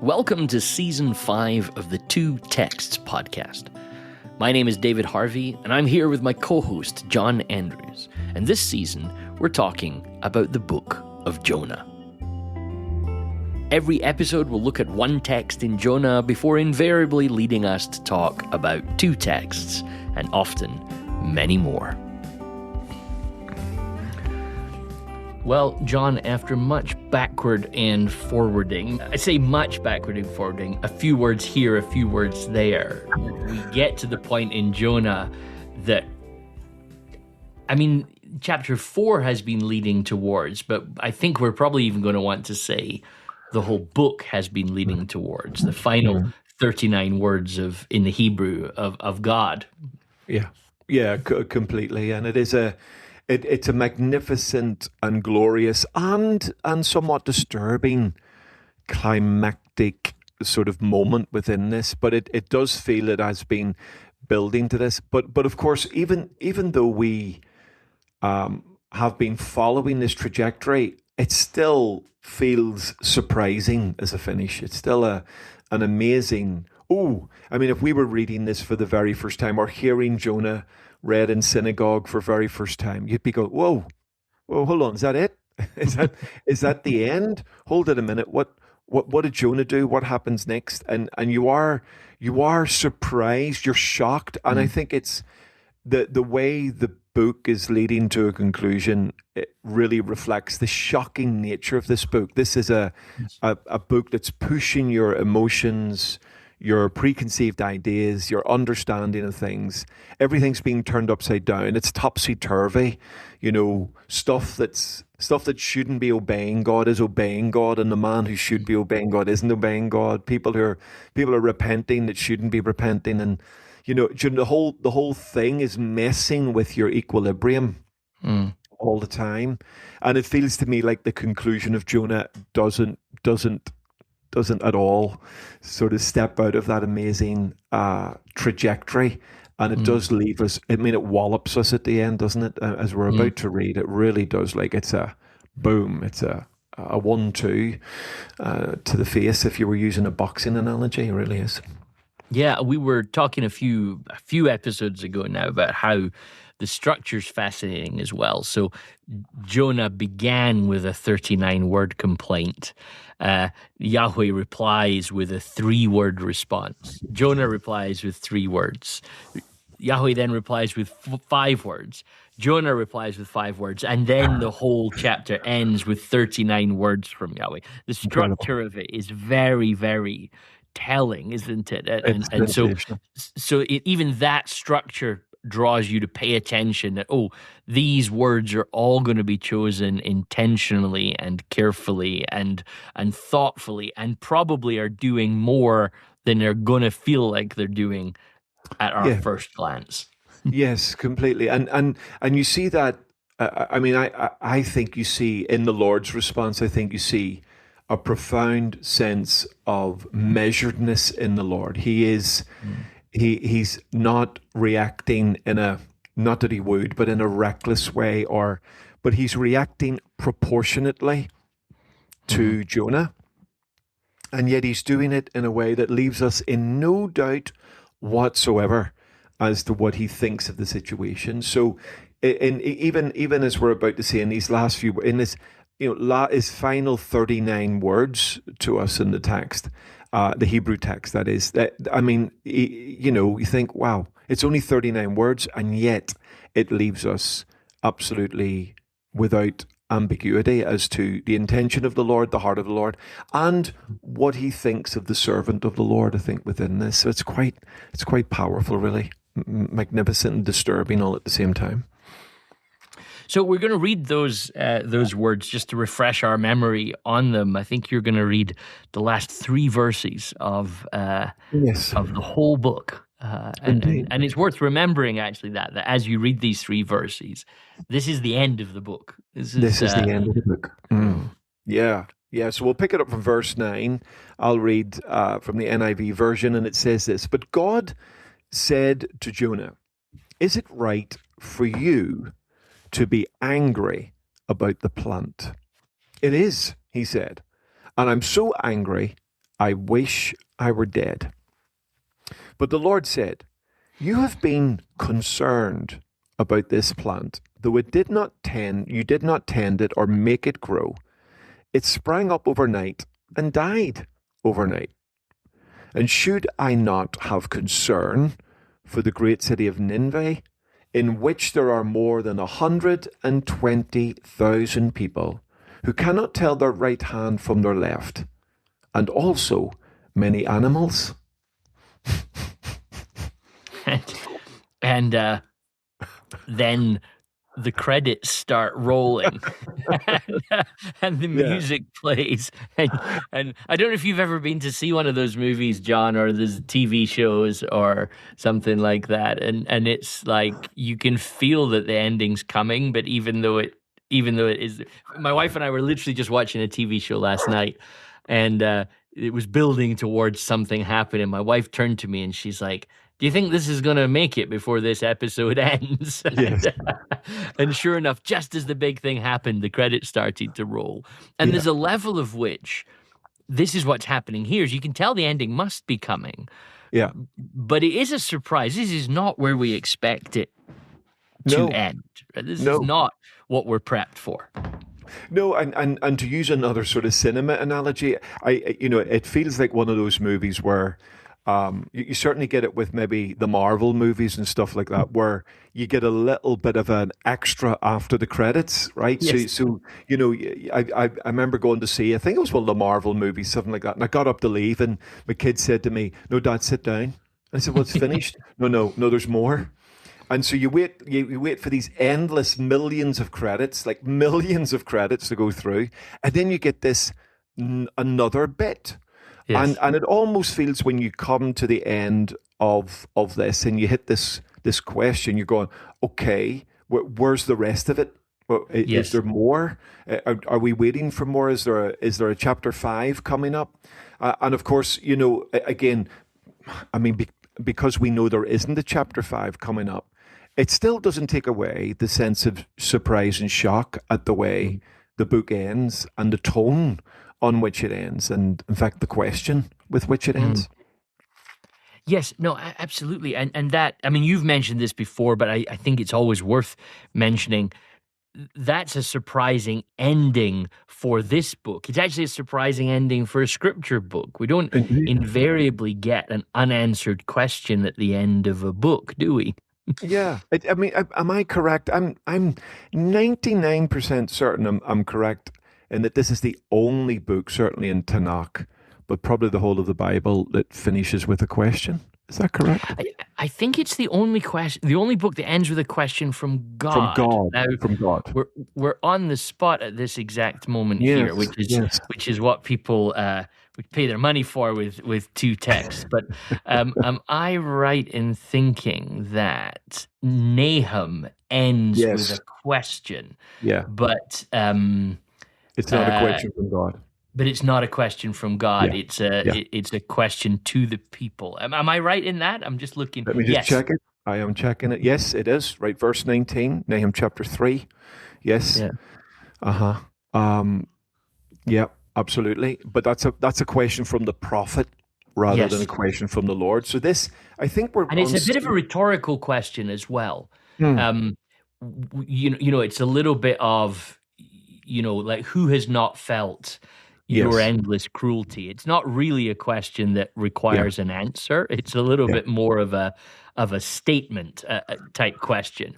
Welcome to Season 5 of the Two Texts podcast. My name is David Harvey, and I'm here with my co-host, John Andrews. And this season, we're talking about the book of Jonah. Every episode will look at one text in Jonah before invariably leading us to talk about two texts, and often many more. Well, John, after much backward and forwarding, I say much backward and forwarding, a few words here, a few words there, we get to the point in Jonah that, chapter 4 has been leading towards, but I think we're probably even going to want to say the whole book has been leading towards, the final 39 words in the Hebrew of God. Yeah, completely. And it's a magnificent and glorious and somewhat disturbing climactic sort of moment within this, but it does feel it has been building to this. But of course, even though we have been following this trajectory, it still feels surprising as a finish. It's still an amazing. If we were reading this for the very first time or hearing Jonah read in synagogue for very first time, you'd be going, whoa, hold on, is that it? Is that the end? Hold it a minute. What did Jonah do? What happens next? And you are surprised, you're shocked, and I think it's the way the book is leading to a conclusion. It really reflects the shocking nature of this book. This is a book that's pushing your emotions, your preconceived ideas, your understanding of things. Everything's being turned upside down. It's topsy-turvy. Stuff that shouldn't be obeying God is obeying God, and the man who should be obeying God isn't obeying God. People are repenting that shouldn't be repenting, and the whole thing is messing with your equilibrium all the time. And it feels to me like the conclusion of Jonah doesn't at all sort of step out of that amazing trajectory, and it does leave us. It wallops us at the end, doesn't it? As we're about to read, it really does. Like it's a boom. It's a 1-2 to the face. If you were using a boxing analogy, it really is. Yeah, we were talking a few episodes ago now about how the structure's fascinating as well. So Jonah began with a 39-word complaint. Yahweh replies with a 3-word response. Jonah replies with 3 words. Yahweh then replies with 5 words. Jonah replies with 5 words. And then the whole chapter ends with 39 words from Yahweh. The structure of it is very, very telling, isn't it? And so even that structure draws you to pay attention that, these words are all going to be chosen intentionally and carefully and thoughtfully, and probably are doing more than they're going to feel like they're doing at our first glance. Yes, completely. And you see that, I think you see in the Lord's response, I think you see a profound sense of measuredness in the Lord. He's not reacting not that he would, but in a reckless way, but he's reacting proportionately to Jonah. And yet he's doing it in a way that leaves us in no doubt whatsoever as to what he thinks of the situation. So even as we're about to see in these last few, in this, his final 39 words to us in the text, the Hebrew text, that is. You think, wow, it's only 39 words, and yet it leaves us absolutely without ambiguity as to the intention of the Lord, the heart of the Lord, and what he thinks of the servant of the Lord, I think, within this. So it's quite powerful, really. Magnificent and disturbing all at the same time. So we're going to read those words just to refresh our memory on them. I think you're going to read the last 3 verses of the whole book, and it's worth remembering actually that as you read these 3 verses, this is the end of the book. This is the end of the book. Yeah. So we'll pick it up from verse 9. I'll read from the NIV version, and it says this: "But God said to Jonah, 'Is it right for you to be angry about the plant?' 'It is,' he said, 'and I'm so angry I wish I were dead. But the Lord said, you have been concerned about this plant, though you did not tend it or make it grow. It sprang up overnight and died overnight. And should I not have concern for the great city of Nineveh, in which there are more than 120,000 people who cannot tell their right hand from their left, and also many animals? and then the credits start rolling and the music plays. And I don't know if you've ever been to see one of those movies, John, or there's TV shows or something like that. And it's like you can feel that the ending's coming, but even though it is, my wife and I were literally just watching a TV show last night, and it was building towards something happening. My wife turned to me and she's like, do you think this is going to make it before this episode ends? Yes. And sure enough, just as the big thing happened, the credits started to roll. And there's a level of which this is what's happening here. Is you can tell the ending must be coming. Yeah. But it is a surprise. This is not where we expect it to end. This is not what we're prepped for. No, and to use another sort of cinema analogy, it feels like one of those movies where you certainly get it with maybe the Marvel movies and stuff like that, where you get a little bit of an extra after the credits, right? Yes. So I remember going to see, I think it was one of the Marvel movies, something like that, and I got up to leave, and my kid said to me, "No, Dad, sit down." I said, "Well, it's finished." No, there's more. And so you wait for these endless millions of credits, like millions of credits to go through, and then you get this another bit. Yes. And it almost feels when you come to the end of this and you hit this question, you're going, okay, where's the rest of it? Is there more? Are we waiting for more? Is there a chapter 5 coming up? And of course, again, I mean, because we know there isn't a chapter 5 coming up, it still doesn't take away the sense of surprise and shock at the way the book ends and the tone on which it ends, and in fact the question with which it ends. Yes, no, absolutely. And that, I mean, you've mentioned this before, but I think it's always worth mentioning. That's a surprising ending for this book. It's actually a surprising ending for a scripture book. We don't invariably get an unanswered question at the end of a book, do we? Yeah. I mean, am I correct? I'm 99% certain I'm correct in that this is the only book, certainly in Tanakh, but probably the whole of the Bible, that finishes with a question. Is that correct? I think it's the only book that ends with a question from God. From God. We're on the spot at this exact moment here, which is what people would pay their money for with two texts. But am I right in thinking that Nahum ends with a question? Yeah. But it's not a question from God. But it's not a question from God. Yeah. It's a question to the people. Am I right in that? I'm just looking. Let me just check it. I am checking it. Yes, it is. Right, verse 19, Nahum chapter 3. Yes. Yeah. Yeah, absolutely. But that's a question from the prophet rather than a question from the Lord. So this, I think and it's a bit of a rhetorical question as well. It's a little bit of, like, who has not felt your endless cruelty? It's not really a question that requires an answer. It's a little bit more of a statement type question.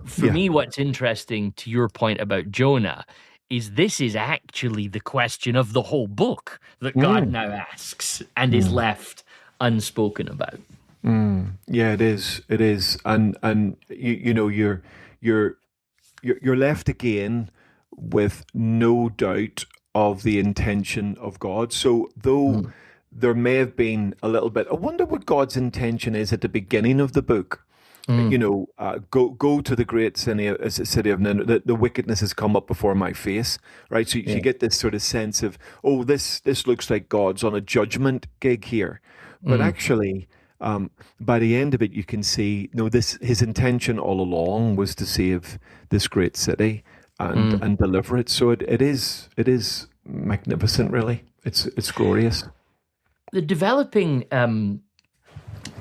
For me, what's interesting to your point about Jonah is this is actually the question of the whole book that God now asks and is left unspoken about. Yeah, it is. It is, and you're left again with no doubt of the intention of God. So though there may have been a little bit, I wonder what God's intention is at the beginning of the book. Go to the great city of Nineveh. The wickedness has come up before my face, right? So you get this sort of sense of, this looks like God's on a judgment gig here. But actually, by the end of it, you can see, his intention all along was to save this great city and deliver it. So it is magnificent, really. It's glorious. the developing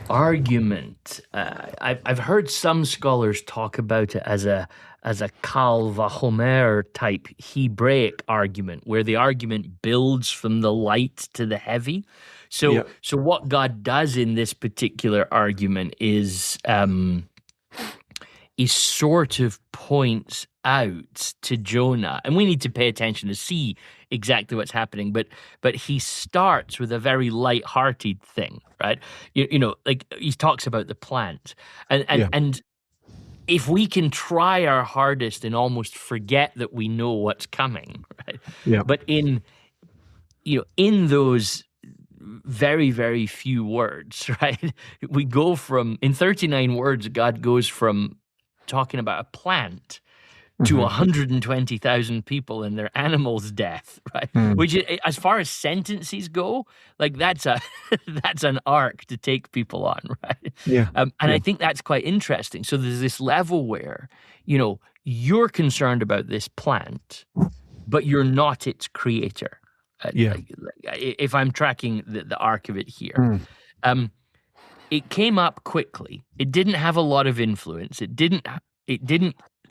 argument. I've heard some scholars talk about it as a Kal Vachomer type Hebraic argument, where the argument builds from the light to the heavy. Yeah, So what God does in this particular argument is he sort of points out to Jonah, and we need to pay attention to see exactly what's happening. But he starts with a very light-hearted thing, right? Like he talks about the plant, yeah, and if we can try our hardest and almost forget that we know what's coming, right? yeah. But in those very, very few words, right? We go from, in 39 words, God goes from talking about a plant to 120,000 people and their animals' death, right? Which, as far as sentences go, like that's an arc to take people on, right? Yeah, And yeah, I think that's quite interesting. So there's this level where, you're concerned about this plant, but you're not its creator. yeah. If I'm tracking the arc of it here. It came up quickly. It didn't have a lot of influence. It didn't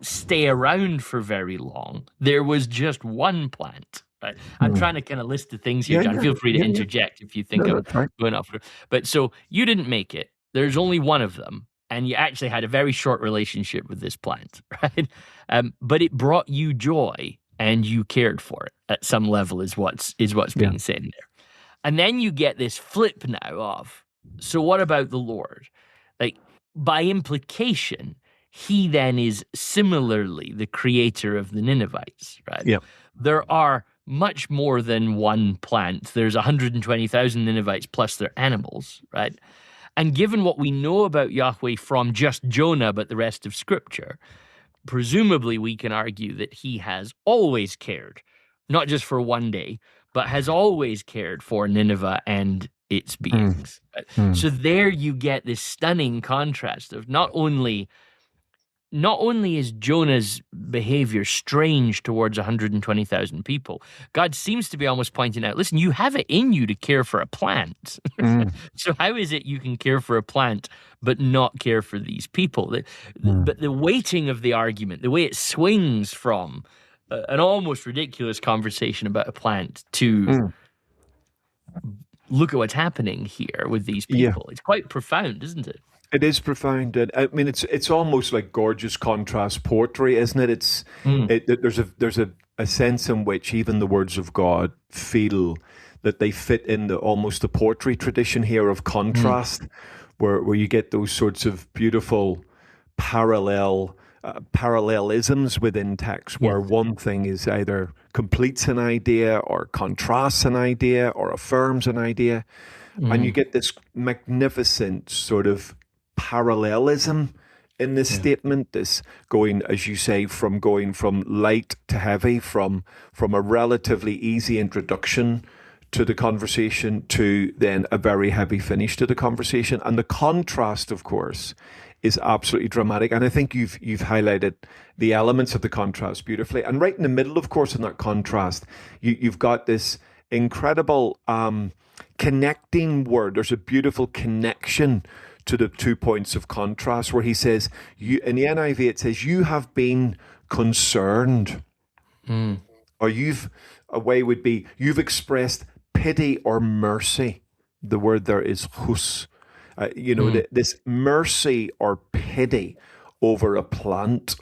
stay around for very long. There was just one plant. Right? I'm trying to kind of list the things here, Yeah, John. yeah, Feel free to yeah, yeah. interject if you think No, I'm that's right. going off. But so you didn't make it. There's only one of them, and you actually had a very short relationship with this plant, right? But it brought you joy, and you cared for it at some level, is what's being said there. And then you get this flip now of, so what about the Lord? Like, by implication, he then is similarly the creator of the Ninevites, right? Yeah, There are much more than one plant. There's 120,000 Ninevites plus their animals, right? And given what we know about Yahweh from just Jonah, but the rest of Scripture, presumably we can argue that he has always cared, not just for one day, but has always cared for Nineveh and its beings. So there you get this stunning contrast of not only is Jonah's behavior strange towards 120,000 people, God seems to be almost pointing out, listen, you have it in you to care for a plant. So how is it you can care for a plant but not care for these people? But the weighting of the argument, the way it swings from an almost ridiculous conversation about a plant to look at what's happening here with these yeah. people, it's quite profound, isn't it? It is profound. And I mean, it's almost like gorgeous contrast poetry, isn't it? There's a sense in which even the words of God feel that they fit in almost the poetry tradition here of contrast, where you get those sorts of beautiful parallelisms within text, where one thing is either completes an idea or contrasts an idea or affirms an idea, and you get this magnificent sort of parallelism in this statement, this going, as you say, from going from light to heavy, from a relatively easy introduction to the conversation to then a very heavy finish to the conversation. And the contrast, of course, is absolutely dramatic. And I think you've highlighted the elements of the contrast beautifully. And right in the middle, of course, in that contrast, you've got this incredible connecting word. There's a beautiful connection to the 2 points of contrast where he says, in the NIV, it says, you have been concerned. Or a way would be, you've expressed pity or mercy. The word there is hus. This mercy or pity over a plant.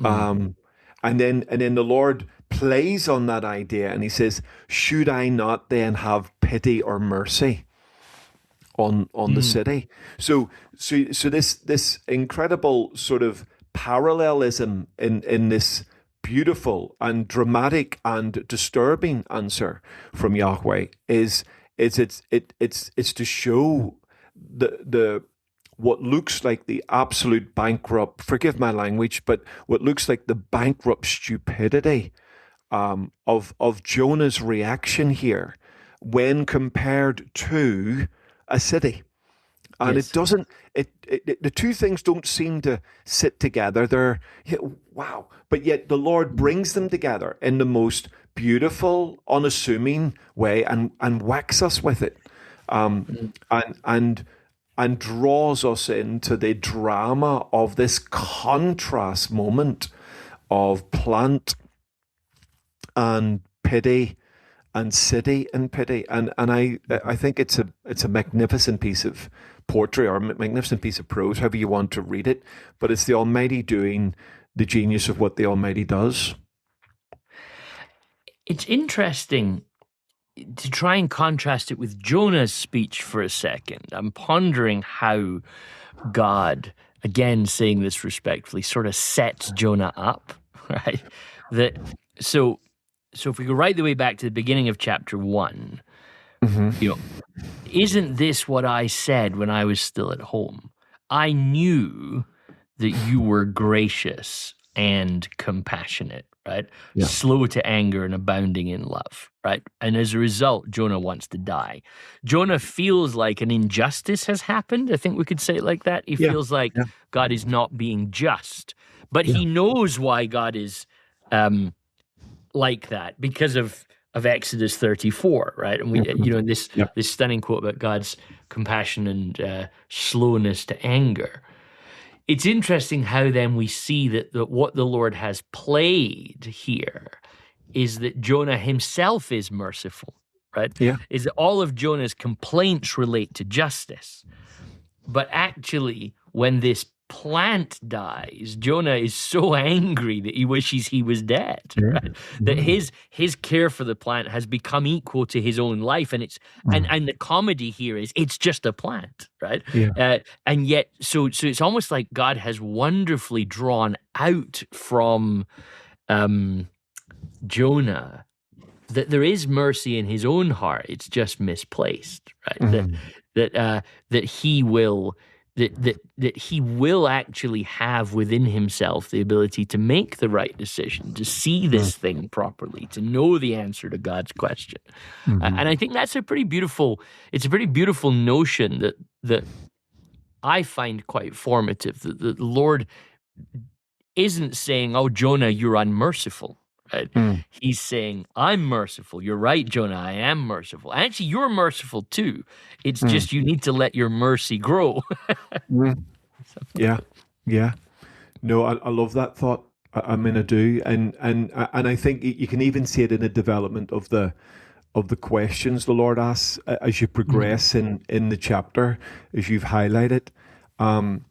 And then the Lord plays on that idea and he says, should I not then have pity or mercy on the city? So this incredible sort of parallelism in this beautiful and dramatic and disturbing answer from Yahweh is to show the what looks like the absolute bankrupt, forgive my language, but what looks like the bankrupt stupidity of Jonah's reaction here when compared to a city. And it doesn't, the two things don't seem to sit together. They're, wow. But yet the Lord brings them together in the most beautiful, unassuming way and whacks us with it. Mm. and and draws us into the drama of this contrast moment of plant and pity and city and pity. And I think it's a magnificent piece of poetry or a magnificent piece of prose, however you want to read it. But it's the Almighty doing the genius of what the Almighty does. It's interesting to try and contrast it with Jonah's speech for a second. I'm pondering how God, again saying this respectfully, sort of sets Jonah up, right? That so so if we go right the way back to the beginning of chapter 1, Mm-hmm. you know, isn't this what I said when I was still at home? I knew that you were gracious and compassionate, right? Yeah. Slow to anger and abounding in love, right? And as a result, Jonah wants to die. Jonah feels like an injustice has happened. I think we could say it like that. He Yeah. feels like Yeah. God is not being just, but Yeah. he knows why God is like that because of Exodus 34, right? And we, this Yeah. this stunning quote about God's compassion and slowness to anger. It's interesting how then we see that what the Lord has played here is that Jonah himself is merciful, right? Yeah. Is that all of Jonah's complaints relate to justice. But actually, when this plant dies, Jonah is so angry that he wishes he was dead, right? That his care for the plant has become equal to his own life, and and the comedy here is it's just a plant, right? Yeah. And yet, so it's almost like God has wonderfully drawn out from Jonah that there is mercy in his own heart. It's just misplaced, right? That he will that he will actually have within himself the ability to make the right decision, to see this thing properly, to know the answer to God's question. And I think that's a pretty beautiful notion that I find quite formative. That the Lord isn't saying, "Oh, Jonah, you're unmerciful." Right? He's saying, I'm merciful. You're right, Jonah. I am merciful. And actually, you're merciful too. It's just you need to let your mercy grow. Yeah. Yeah. No, I love that thought. I mean, I do, and I think you can even see it in the development of the questions the Lord asks as you progress in the chapter, as you've highlighted. And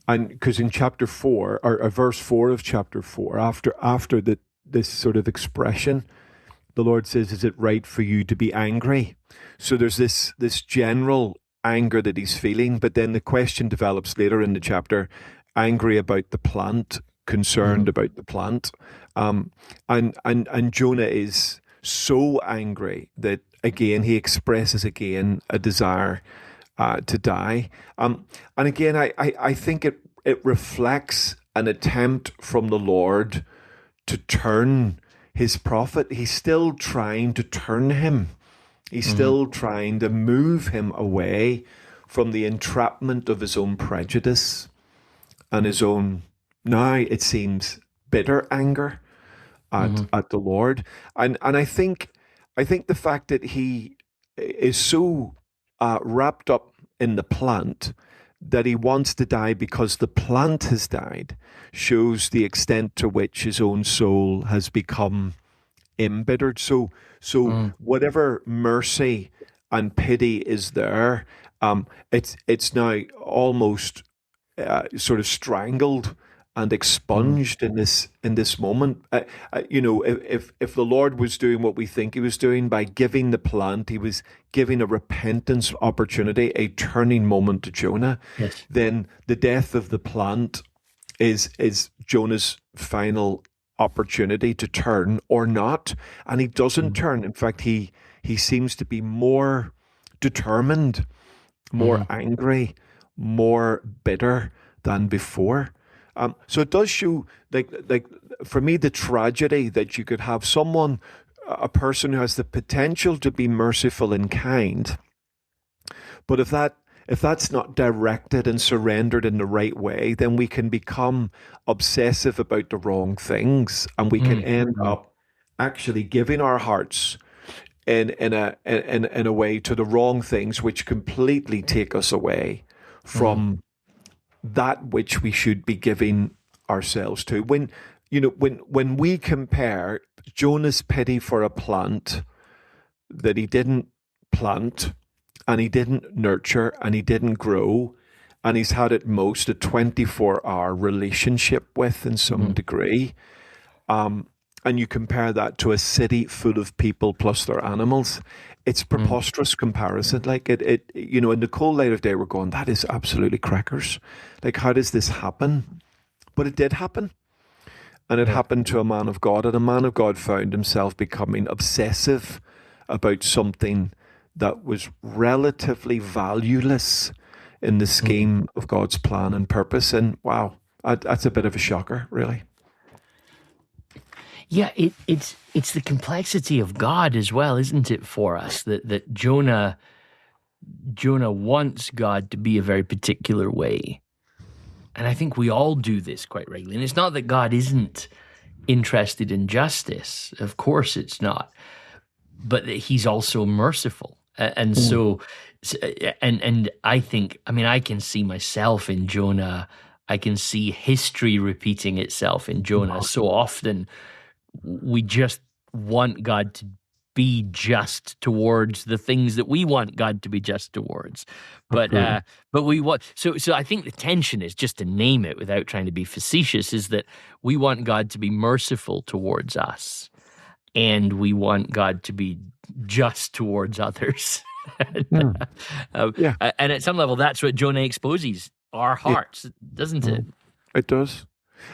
because in chapter 4, or verse 4 of chapter 4, after this sort of expression, the Lord says, "Is it right for you to be angry?" So there's this general anger that he's feeling, but then the question develops later in the chapter: angry about the plant, concerned about the plant, and Jonah is so angry that again he expresses again a desire to die. And again, I think it reflects an attempt from the Lord to turn his prophet. He's still trying to turn him. He's still trying to move him away from the entrapment of his own prejudice and his own, now it seems, bitter anger at the Lord. And I think the fact that he is so wrapped up in the plant that he wants to die because the plant has died shows the extent to which his own soul has become embittered. So whatever mercy and pity is there, it's now almost sort of strangled and expunged in this moment. If the Lord was doing what we think he was doing by giving the plant, he was giving a repentance opportunity, a turning moment to Jonah. Yes. Then the death of the plant is Jonah's final opportunity to turn or not, and he doesn't turn. In fact, he seems to be more determined, more angry, more bitter than before. So it does show, like for me, the tragedy that you could have someone, a person who has the potential to be merciful and kind, but if that's not directed and surrendered in the right way, then we can become obsessive about the wrong things, and we can end up actually giving our hearts in a way to the wrong things, which completely take us away Mm, from that which we should be giving ourselves to. When we compare Jonah's pity for a plant that he didn't plant and he didn't nurture and he didn't grow, and he's had at most a 24-hour relationship with in some mm, degree, and you compare that to a city full of people plus their animals, it's mm. preposterous comparison. Like in the cold light of day, we're going, that is absolutely crackers. Like, how does this happen? But it did happen. And it Yeah. happened to a man of God. And a man of God found himself becoming obsessive about something that was relatively valueless in the Mm. scheme of God's plan and purpose. And wow, that's a bit of a shocker, really. Yeah, it's the complexity of God as well, isn't it, for us? That Jonah wants God to be a very particular way. And I think we all do this quite regularly. And it's not that God isn't interested in justice. Of course it's not. But that he's also merciful. And Mm. so and I think, I mean, I can see myself in Jonah. I can see history repeating itself in Jonah. So often we just want God to be just towards the things that we want God to be just towards. But Absolutely. but we want, so I think the tension is, just to name it without trying to be facetious, is that we want God to be merciful towards us, and we want God to be just towards others. and, Mm. uh, Yeah. and at some level, that's what Jonah exposes, our Yeah. hearts, doesn't it? Mm. It does.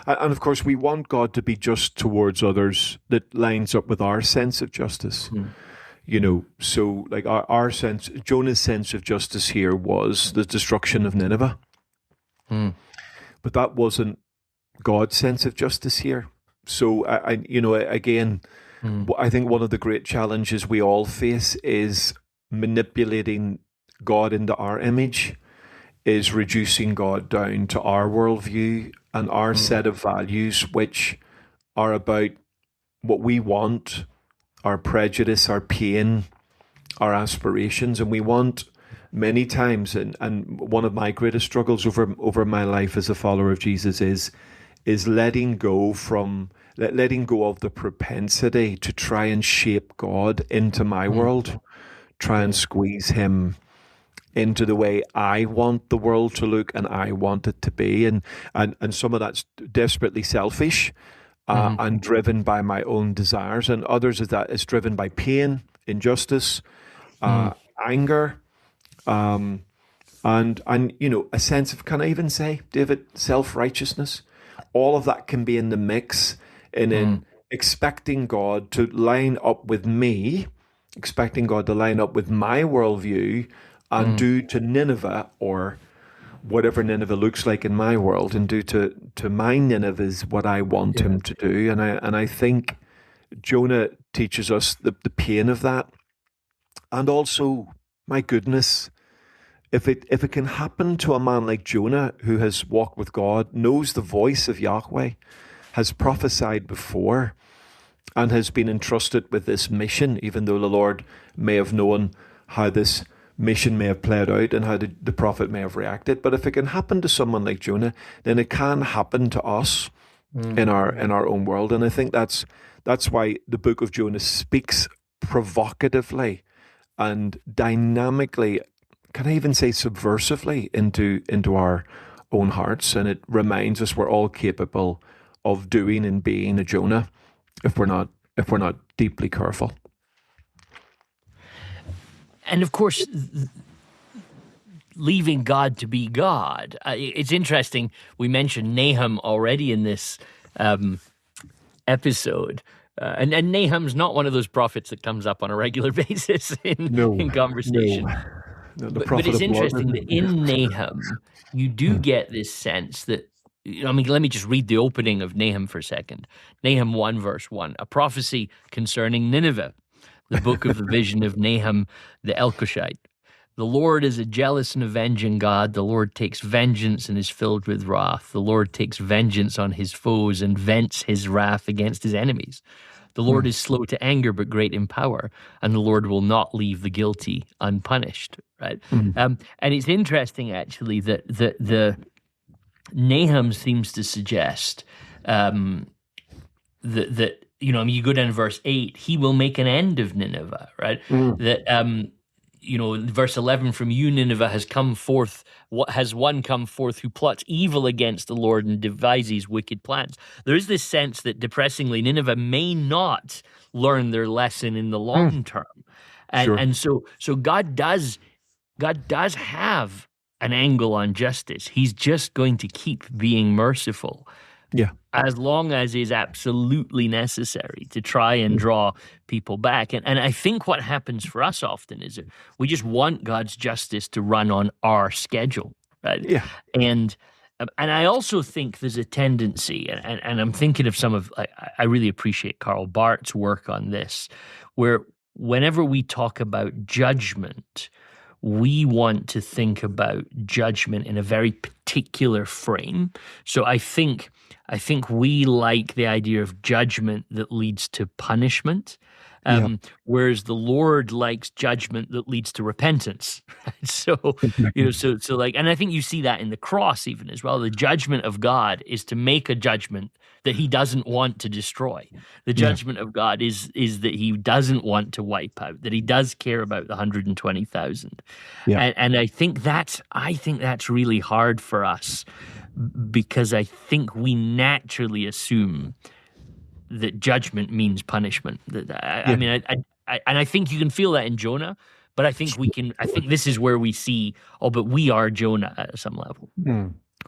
And of course, we want God to be just towards others that lines up with our sense of justice. Mm, So like our sense, Jonah's sense of justice here was the destruction of Nineveh, mm, but that wasn't God's sense of justice here. So again, mm, I think one of the great challenges we all face is manipulating God into our image, is reducing God down to our worldview and our mm. set of values, which are about what we want, our prejudice, our pain, our aspirations. And we want many times, and one of my greatest struggles over my life as a follower of Jesus is letting go of the propensity to try and shape God into my Mm, world, try and mm, squeeze him into the way I want the world to look and I want it to be. And some of that's desperately selfish, mhm, and driven by my own desires. And others of that is driven by pain, injustice, mm. uh, anger, um, and a sense of, can I even say, David, self-righteousness. All of that can be in the mix, and Mm, in expecting God to line up with me, expecting God to line up with my worldview and mm, do to Nineveh, or whatever Nineveh looks like in my world, and do to my Nineveh is what I want yeah. him to do. And I think Jonah teaches us the pain of that. And also, my goodness, if it can happen to a man like Jonah, who has walked with God, knows the voice of Yahweh, has prophesied before, and has been entrusted with this mission, even though the Lord may have known how this mission may have played out and how the prophet may have reacted. But if it can happen to someone like Jonah, then it can happen to us Mm, in our own world. And I think that's why the book of Jonah speaks provocatively and dynamically, can I even say subversively, into our own hearts. And it reminds us we're all capable of doing and being a Jonah if we're not deeply careful. and of course, leaving God to be God. It's interesting. We mentioned Nahum already in this um, episode. And Nahum's not one of those prophets that comes up on a regular basis No, in no, conversation. no, the But prophet it's of blood, interesting isn't that it? in Nahum, you do Mm. get this sense that, I mean, let me just read the opening of Nahum for a second. Nahum 1, verse 1, a prophecy concerning Nineveh, the book of the vision of Nahum the Elkoshite. The Lord is a jealous and avenging God. The Lord takes vengeance and is filled with wrath. The Lord takes vengeance on his foes and vents his wrath against his enemies. The Lord is slow to anger, but great in power, and the Lord will not leave the guilty unpunished. Right? And it's interesting, actually, that the Nahum seems to suggest that you go down to verse 8, he will make an end of Nineveh, right? That verse 11, from you Nineveh has come forth, has one come forth who plots evil against the Lord and devises wicked plans. There is this sense that, depressingly, Nineveh may not learn their lesson in the long term. And so God does have an angle on justice. He's just going to keep being merciful. Yeah. As long as is absolutely necessary to try and draw people back. And I think what happens for us often is that we just want God's justice to run on our schedule, right? Yeah. And I also think there's a tendency, and I'm thinking of I really appreciate Karl Barth's work on this, where whenever we talk about judgment, we want to think about judgment in a very particular frame. So I think we like the idea of judgment that leads to punishment, whereas the Lord likes judgment that leads to repentance. So, and I think you see that in the cross even as well. The judgment of God is to make a judgment that he doesn't want to destroy. The judgment of God is that he doesn't want to wipe out, that he does care about the 120,000. Yeah. And I think that's really hard for us, because I think we naturally assume that judgment means punishment. I think you can feel that in Jonah, but I think this is where we see, but we are Jonah at some level.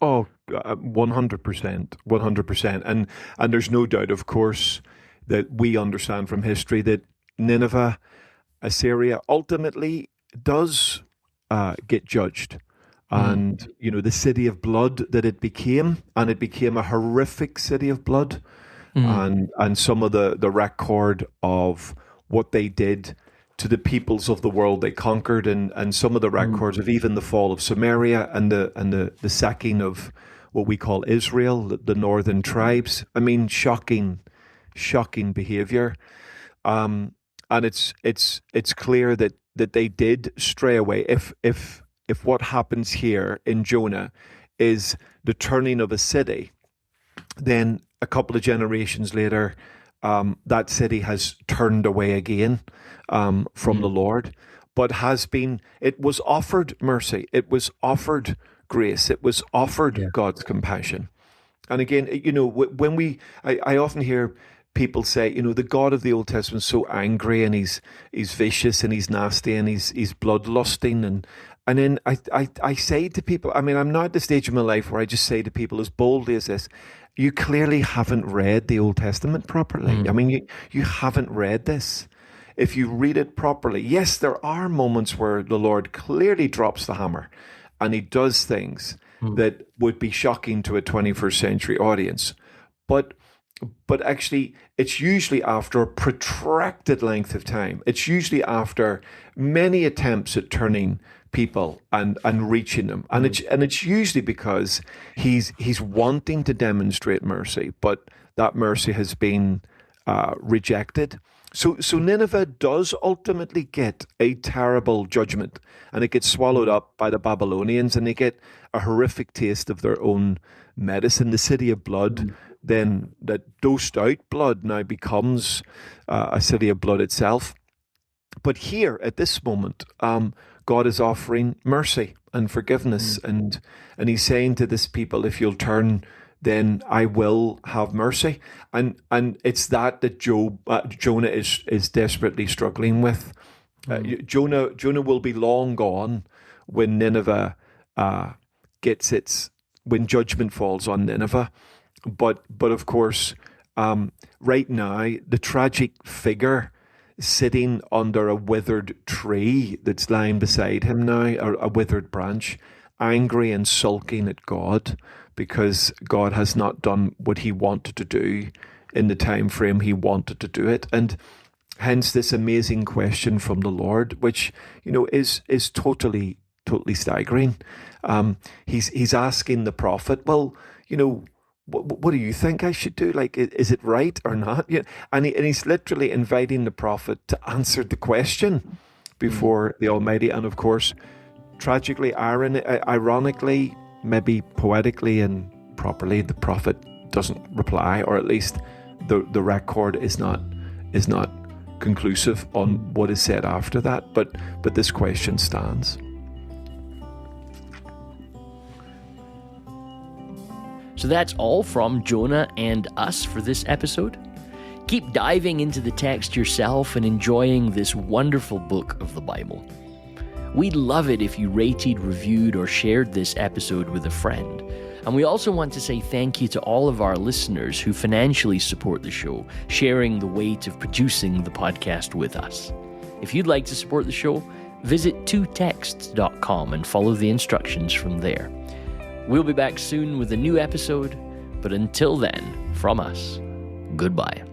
Oh, 100%, 100%. And there's no doubt, of course, that we understand from history that Nineveh, Assyria, ultimately does get judged. And, the city of blood that it became, and it became a horrific city of blood. And some of the record of what they did to the peoples of the world they conquered, and some of the records of even the fall of Samaria and the sacking of what we call Israel, the northern tribes. I mean, shocking behavior. And it's clear that they did stray away. If what happens here in Jonah is the turning of a city, then a couple of generations later, that city has turned away again from the Lord, but it was offered mercy, it was offered grace, it was offered God's compassion. And again, when I often hear people say, the God of the Old Testament is so angry, and he's vicious, and he's nasty, and he's bloodlusting, and then I say to people, I mean, I'm now at the stage of my life where I just say to people as boldly as this: you clearly haven't read the Old Testament properly. I mean, you haven't read this. If you read it properly, yes, there are moments where the Lord clearly drops the hammer and he does things that would be shocking to a 21st century audience. But actually, it's usually after a protracted length of time. It's usually after many attempts at turning people and reaching them, and it's usually because he's wanting to demonstrate mercy, but that mercy has been rejected. So Nineveh does ultimately get a terrible judgment, and it gets swallowed up by the Babylonians, and they get a horrific taste of their own medicine. The city of blood, then, that dosed out blood, now becomes a city of blood itself. But here, at this moment, God is offering mercy and forgiveness, and he's saying to this people, if you'll turn, then I will have mercy. And it's that Jonah is desperately struggling with. Jonah will be long gone when Nineveh when judgment falls on Nineveh. But of course, right now, the tragic figure sitting under a withered tree that's lying beside him now, a withered branch, angry and sulking at God because God has not done what he wanted to do in the time frame he wanted to do it. And hence this amazing question from the Lord, which, is totally staggering. He's asking the prophet, well, what do you think I should do? Like, is it right or not? Yeah. And he's literally inviting the prophet to answer the question before the Almighty. And of course, tragically, ironically, maybe poetically and properly, the prophet doesn't reply, or at least the record is not conclusive on what is said after that. But this question stands. So that's all from Jonah and us for this episode. Keep diving into the text yourself and enjoying this wonderful book of the Bible. We'd love it if you rated, reviewed, or shared this episode with a friend. And we also want to say thank you to all of our listeners who financially support the show, sharing the weight of producing the podcast with us. If you'd like to support the show, visit twotexts.com and follow the instructions from there. We'll be back soon with a new episode, but until then, from us, goodbye.